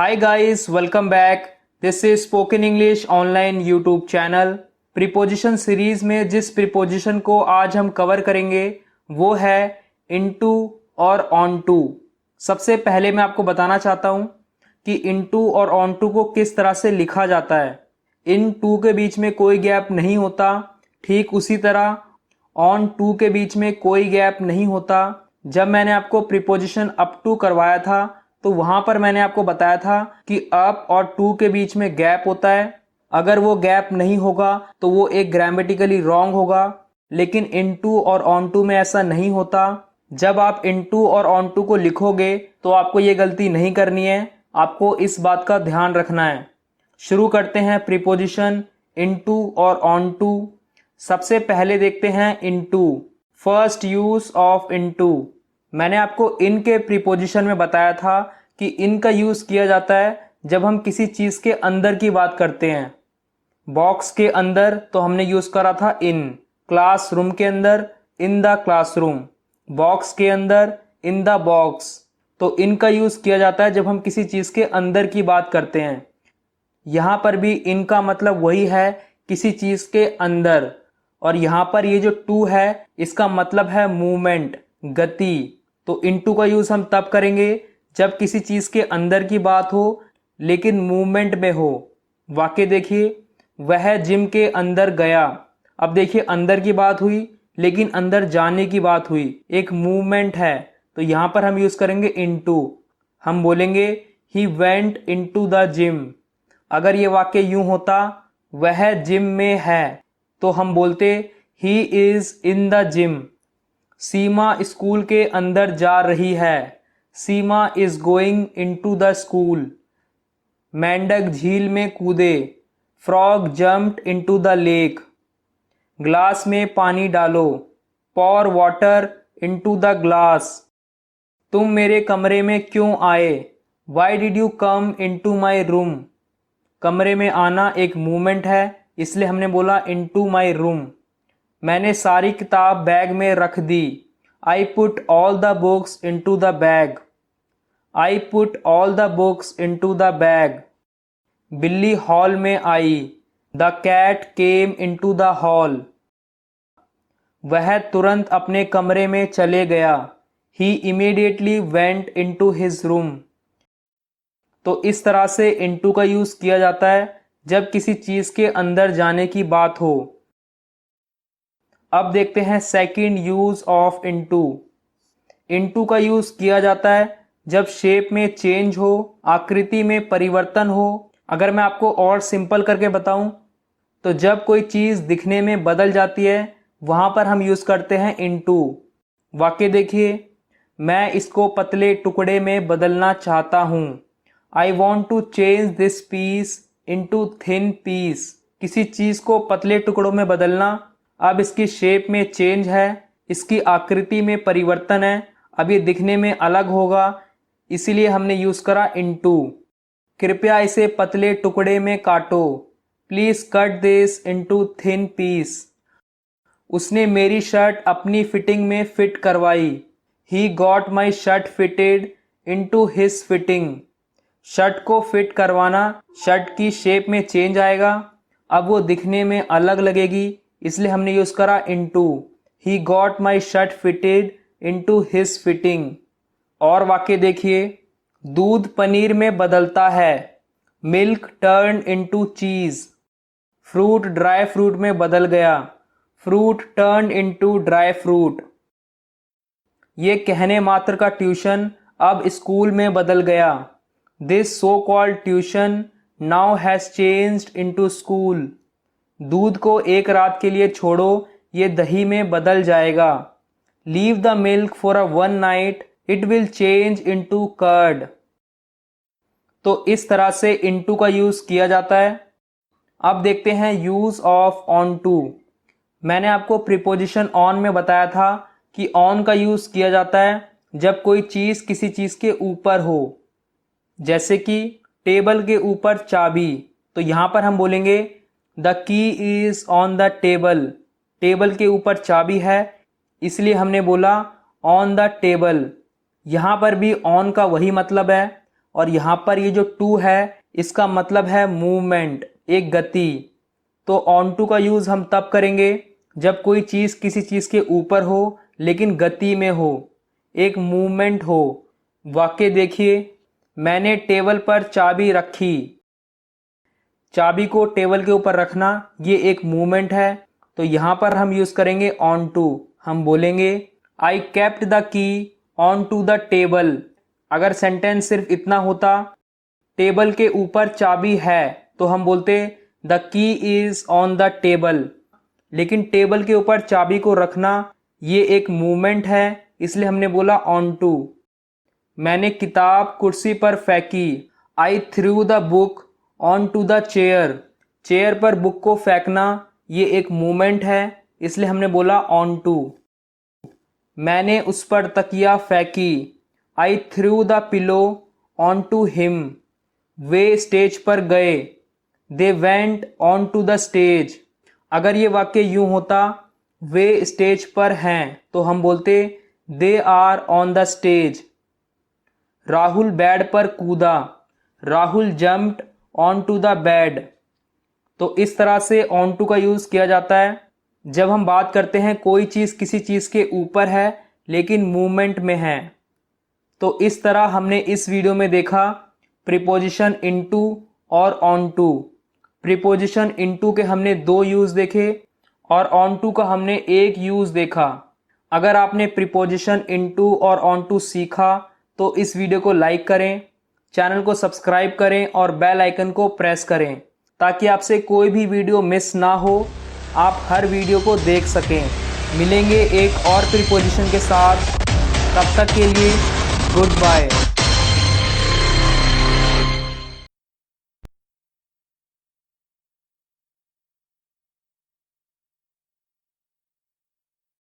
Hi guys, welcome back. This is Spoken English online YouTube channel. Preposition series में जिस preposition को आज हम कवर करेंगे वो है इनटू और ऑनटू। सबसे पहले मैं आपको बताना चाहता हूँ कि इनटू और ऑनटू को किस तरह से लिखा जाता है। इन टू के बीच में कोई गैप नहीं होता, ठीक उसी तरह ऑन टू के बीच में कोई गैप नहीं होता। जब मैंने आपको प्रीपोजिशन अप टू करवाया था तो वहां पर मैंने आपको बताया था कि अप और टू के बीच में गैप होता है। अगर वो गैप नहीं होगा तो वो एक ग्रामेटिकली रॉन्ग होगा, लेकिन इनटू और ऑनटू में ऐसा नहीं होता। जब आप इनटू और ऑनटू को लिखोगे तो आपको ये गलती नहीं करनी है, आपको इस बात का ध्यान रखना है। शुरू करते हैं प्रीपोजिशन इनटू और ऑनटू। सबसे पहले देखते हैं into. First use of into. मैंने आपको इन के प्रीपोजिशन में बताया था कि इन का यूज किया जाता है जब हम किसी चीज के अंदर की बात करते हैं। बॉक्स के अंदर तो हमने यूज करा था इन, क्लासरूम के अंदर इन द क्लासरूम, बॉक्स के अंदर इन द बॉक्स। तो इन का यूज किया जाता है जब हम किसी चीज के अंदर की बात करते हैं। यहां पर भी इन का मतलब वही है, किसी चीज के अंदर। और यहां पर ये जो टू है इसका मतलब है मूवमेंट, गति। तो इनटू का यूज हम तब करेंगे जब किसी चीज के अंदर की बात हो लेकिन मूवमेंट में हो। वाक्य देखिए, वह जिम के अंदर गया। अब देखिए अंदर की बात हुई लेकिन अंदर जाने की बात हुई, एक मूवमेंट है, तो यहां पर हम यूज करेंगे इनटू। हम बोलेंगे he went into the gym. अगर ये वाक्य यूं होता वह जिम में है तो हम बोलते he is in the gym. Seema school के अंदर जा रही है। Seema is going into the school. मेंढक झील में कूदे। Frog jumped into the lake. Glass में पानी डालो। Pour water into the glass. तुम मेरे कमरे में क्यों आए? Why did you come into my room. कमरे में आना एक मूवमेंट है, इसलिए हमने बोला इनटू माई रूम। मैंने सारी किताब बैग में रख दी। I put all the books into the bag. I put all the books into the bag. बिल्ली हॉल में आई। The cat came into the hall. वह तुरंत अपने कमरे में चले गया। He immediately went into his room. तो इस तरह से इनटू का यूज किया जाता है जब किसी चीज के अंदर जाने की बात हो। अब देखते हैं second use of into. Into का यूज किया जाता है जब शेप में चेंज हो, आकृति में परिवर्तन हो। अगर मैं आपको और सिंपल करके बताऊं तो जब कोई चीज दिखने में बदल जाती है वहां पर हम यूज करते हैं इनटू। वाक्य देखिए, मैं इसको पतले टुकड़े में बदलना चाहता हूं। I want to change this piece into thin piece. किसी चीज को पतले टुकड़ों में बदलना। अब इसकी शेप में चेंज है, इसकी आकृति में परिवर्तन है, अब ये दिखने में अलग होगा, इसीलिए हमने यूज करा इनटू। कृपया इसे पतले टुकड़े में काटो। Please cut this into thin piece. उसने मेरी शर्ट अपनी फिटिंग में फिट करवाई। He got my shirt fitted into his fitting. Shirt को फिट करवाना, शर्ट की शेप में चेंज आएगा, अब वो दिखने में अलग लगेगी, इसलिए हमने यूज करा into. He got my shirt fitted into his fitting. और वाक्य देखिए, दूध पनीर में बदलता है। मिल्क टर्न इनटू चीज। फ्रूट ड्राई फ्रूट में बदल गया। Fruit turn into dry fruit. ये कहने मात्र का ट्यूशन अब स्कूल में बदल गया। This so called tuition now has changed into school. दूध को एक रात के लिए छोड़ो, ये दही में बदल जाएगा। Leave the milk for a one night, it will change into curd. तो इस तरह से इनटू का यूज किया जाता है। अब देखते हैं यूज ऑफ ऑन टू। मैंने आपको प्रीपोजिशन ऑन में बताया था कि ऑन का यूज किया जाता है जब कोई चीज किसी चीज के ऊपर हो, जैसे कि टेबल के ऊपर चाबी। तो यहां पर हम बोलेंगे the key is on the table. Table के ऊपर चाबी है, इसलिए हमने बोला ऑन द टेबल। यहां पर भी ऑन का वही मतलब है। और यहाँ पर ये जो टू है इसका मतलब है मूवमेंट, एक गति। तो ऑन टू का यूज़ हम तब करेंगे जब कोई चीज़ किसी चीज़ के ऊपर हो लेकिन गति में हो, एक मूवमेंट हो। वाक्य देखिए, मैंने टेबल पर चाबी रखी। चाबी को टेबल के ऊपर रखना ये एक मूवमेंट है, तो यहाँ पर हम यूज़ करेंगे ऑन टू। हम बोलेंगे I kept the key on to the table. अगर सेंटेंस सिर्फ इतना होता, टेबल के ऊपर चाबी है, तो हम बोलते the key is on the table. लेकिन टेबल के ऊपर चाबी को रखना ये एक मूवमेंट है, इसलिए हमने बोला ऑन टू। मैंने किताब कुर्सी पर फेंकी। I threw the book on to the chair. Chair पर बुक को फेंकना ये एक मूवमेंट है, इसलिए हमने बोला ऑन टू। मैंने उस पर तकिया फेंकी। I threw the pillow on to him. वे स्टेज पर गए। They went on to the stage. अगर ये वाक्य यूं होता, वे स्टेज पर हैं, तो हम बोलते they are on the stage. Rahul bed पर कूदा। Rahul jumped on to the bed. तो इस तरह से ऑन टू का यूज़ किया जाता है जब हम बात करते हैं कोई चीज़ किसी चीज़ के ऊपर है लेकिन मूवमेंट में है। तो इस तरह हमने इस वीडियो में देखा प्रीपोजिशन इनटू और ऑन टू। प्रीपोजिशन इनटू के हमने दो यूज़ देखे और ऑन टू का हमने एक यूज़ देखा। अगर आपने प्रीपोजिशन इनटू और ऑन टू सीखा तो इस वीडियो को लाइक करें, चैनल को सब्सक्राइब करें और बेल आइकन को प्रेस करें ताकि आपसे कोई भी वीडियो मिस ना हो, आप हर वीडियो को देख सकें। मिलेंगे एक और प्रीपोजिशन के साथ, तब तक के लिए गुड बाय।